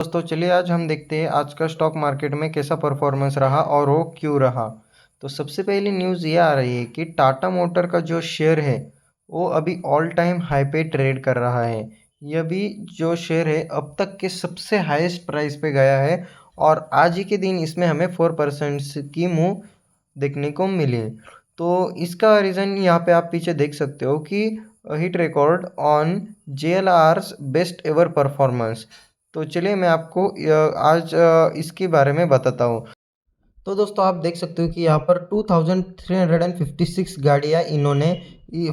दोस्तों चलिए आज हम देखते हैं आज का स्टॉक मार्केट में कैसा परफॉर्मेंस रहा और वो क्यों रहा। तो सबसे पहली न्यूज़ ये आ रही है कि टाटा मोटर का जो शेयर है वो अभी ऑल टाइम हाई पे ट्रेड कर रहा है। ये भी जो शेयर है अब तक के सबसे हाईएस्ट प्राइस पे गया है और आज ही के दिन इसमें हमें 4% की मूव देखने को मिली। तो इसका रीज़न यहाँ पे आप पीछे देख सकते हो कि hit record on JLR's best ever performance. तो चलिए मैं आपको आज इसके बारे में बताता हूँ। तो दोस्तों आप देख सकते हो कि यहाँ पर 2356 गाड़ियाँ इन्होंने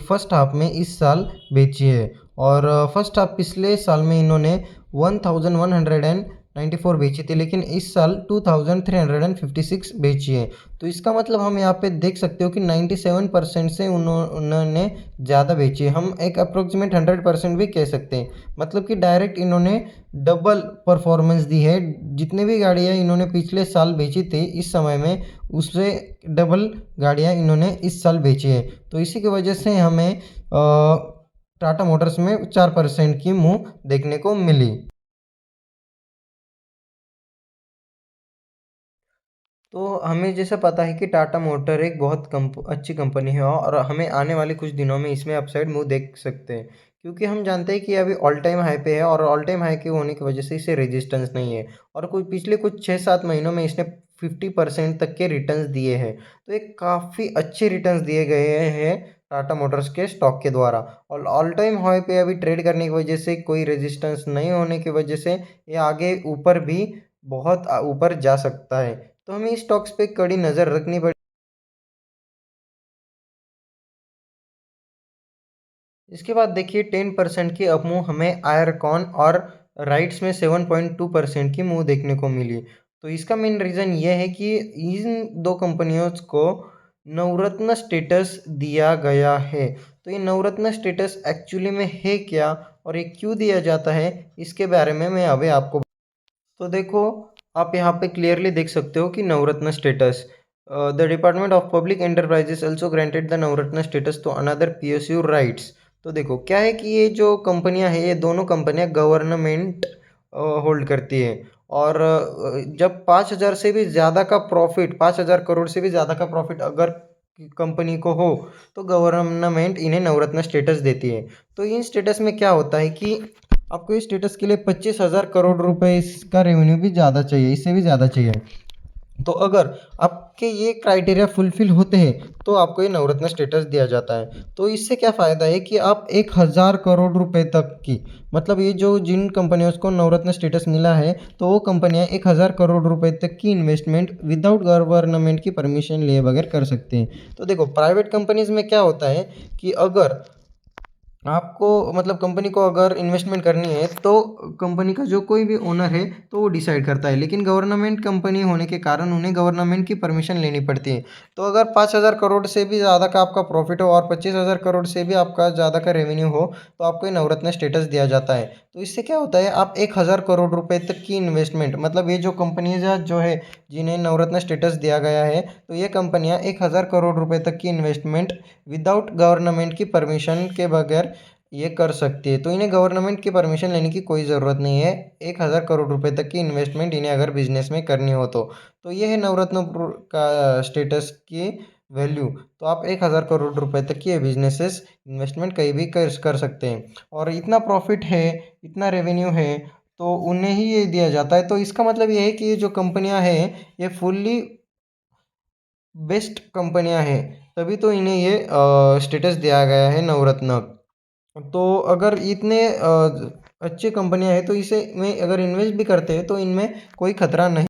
फर्स्ट हाफ में इस साल बेची है और फर्स्ट हाफ पिछले साल में इन्होंने 1194 बेची थी, लेकिन इस साल 2356 बेची है। तो इसका मतलब हम यहाँ पे देख सकते हो कि 97% से उन्होंने ज़्यादा बेची है। हम एक अप्रोक्सीमेट 100% भी कह सकते हैं, मतलब कि डायरेक्ट इन्होंने डबल परफॉर्मेंस दी है। जितने भी गाड़ियाँ इन्होंने पिछले साल बेची थी इस समय में, उससे डबल गाड़ियाँ इन्होंने इस साल बेची है। तो इसी की वजह से हमें टाटा मोटर्स में 4% की मूव देखने को मिली। तो हमें जैसा पता है कि टाटा मोटर एक बहुत अच्छी कंपनी है और हमें आने वाले कुछ दिनों में इसमें अपसाइड मूव देख सकते हैं, क्योंकि हम जानते हैं कि अभी ऑल टाइम हाई पे है और ऑल टाइम हाई के होने की वजह से इसे रेजिस्टेंस नहीं है और कोई पिछले कुछ 6-7 महीनों में इसने 50% तक के रिटर्न्स दिए हैं। तो एक काफ़ी अच्छे रिटर्न्स दिए गए हैं टाटा मोटर्स के स्टॉक के द्वारा और ऑल टाइम हाई पे अभी ट्रेड करने की वजह से, कोई रेजिस्टेंस नहीं होने की वजह से ये आगे ऊपर भी बहुत ऊपर जा सकता है। तो हमें स्टॉक्स पे कड़ी नज़र रखनी पड़ेगी। इसके बाद देखिए 10% की अपमूव हमें आयरकॉन और राइट्स में 7.2% की मूव देखने को मिली। तो इसका मेन रीज़न ये है कि इन दो कंपनियों को नवरत्न स्टेटस दिया गया है। तो ये नवरत्न स्टेटस एक्चुअली में है क्या और ये क्यों दिया जाता है, इसके बारे में मैं अभी आपको। तो देखो आप यहाँ पे क्लियरली देख सकते हो कि Navratna status, the department of public enterprises also granted the Navratna status to another PSU RITES. तो देखो क्या है कि ये जो कंपनियां हैं, ये दोनों कंपनियां गवर्नमेंट होल्ड करती है और जब 5,000 से भी ज़्यादा का प्रॉफिट, 5,000 करोड़ से भी ज़्यादा का प्रॉफिट अगर कंपनी को हो तो गवर्नमेंट इन्हें नवरत्न स्टेटस देती है। तो इन स्टेटस में क्या होता है कि आपको इस स्टेटस के लिए 25,000 करोड़ रुपए इसका रेवेन्यू भी ज़्यादा चाहिए, इससे भी ज़्यादा चाहिए। तो अगर आपके ये क्राइटेरिया फुलफिल होते हैं तो आपको ये नवरत्न स्टेटस दिया जाता है। तो इससे क्या फ़ायदा है कि आप 1,000 करोड़ रुपए तक की, मतलब ये जो जिन कंपनियों को नवरत्न स्टेटस मिला है तो वो कंपनियां 1,000 करोड़ रुपए तक की इन्वेस्टमेंट विदाउट गवर्नमेंट की परमिशन लिए बगैर कर सकते हैं। तो देखो प्राइवेट कंपनीज में क्या होता है कि अगर आपको, मतलब कंपनी को अगर इन्वेस्टमेंट करनी है तो कंपनी का जो कोई भी ओनर है तो वो डिसाइड करता है, लेकिन गवर्नमेंट कंपनी होने के कारण उन्हें गवर्नमेंट की परमिशन लेनी पड़ती है। तो अगर 5,000 करोड़ से भी ज़्यादा का आपका प्रॉफिट हो और 25,000 करोड़ से भी आपका ज़्यादा का रेवेन्यू हो तो आपको ये नवरत्न स्टेटस दिया जाता है। तो इससे क्या होता है, आप 1,000 करोड़ रुपए तक की इन्वेस्टमेंट, मतलब ये जो कंपनीज जो है जिन्हें नवरत्न स्टेटस दिया गया है, तो ये कंपनियां 1,000 करोड़ रुपए तक की इन्वेस्टमेंट विदाउट गवर्नमेंट की परमिशन के बगैर ये कर सकती है। तो इन्हें गवर्नमेंट की परमिशन लेने की कोई ज़रूरत नहीं है 1,000 करोड़ रुपए तक की इन्वेस्टमेंट इन्हें अगर बिजनेस में करनी हो तो। तो ये है नवरत्न का स्टेटस की वैल्यू। तो आप 1,000 करोड़ रुपए तक की ये बिजनेसेस इन्वेस्टमेंट कहीं भी कर सकते हैं और इतना प्रॉफिट है, इतना रेवेन्यू है, तो उन्हें ही ये दिया जाता है। तो इसका मतलब ये है कि ये जो कंपनियां हैं ये फुल्ली बेस्ट कंपनियां हैं, तभी तो इन्हें ये स्टेटस दिया गया है नवरत्न। तो अगर इतने अच्छी कंपनियां हैं तो इसे में अगर इन्वेस्ट भी करते हैं तो इनमें कोई खतरा नहीं।